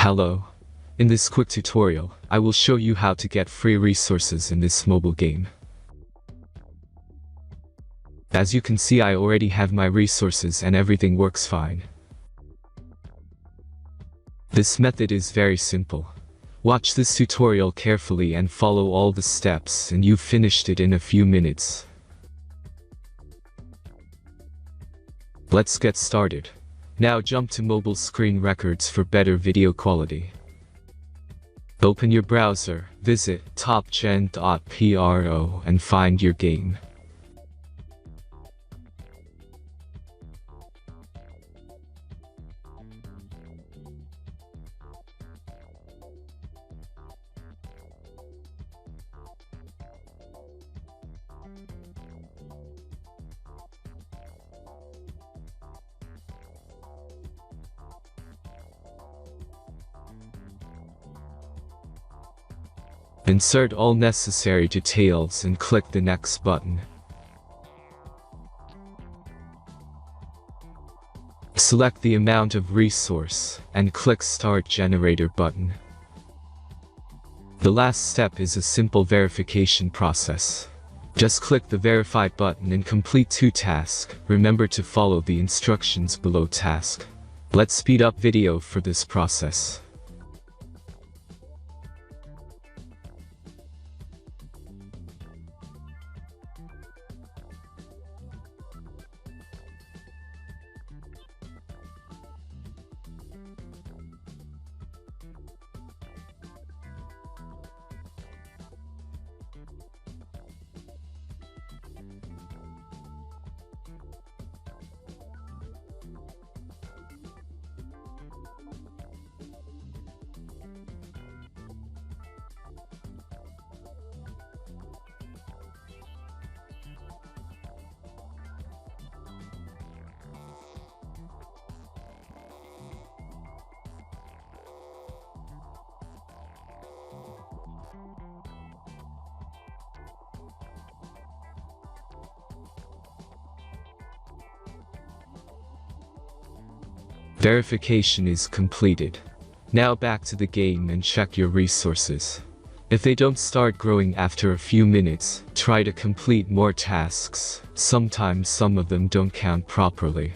Hello. In this quick tutorial, I will show you how to get free resources in this mobile game. As you can see, I already have my resources and everything works fine. This method is very simple. Watch this tutorial carefully and follow all the steps and you've finished it in a few minutes. Let's get started. Now jump to mobile screen records for better video quality. Open your browser, visit topgen.pro and find your game. Insert all necessary details and click the next button. Select the amount of resource and click Start Generator button. The last step is a simple verification process. Just click the Verify button and complete 2 tasks. Remember to follow the instructions below task. Let's speed up video for this process. Verification is completed. Now back to the game and check your resources. If they don't start growing after a few minutes, try to complete more tasks. Sometimes some of them don't count properly.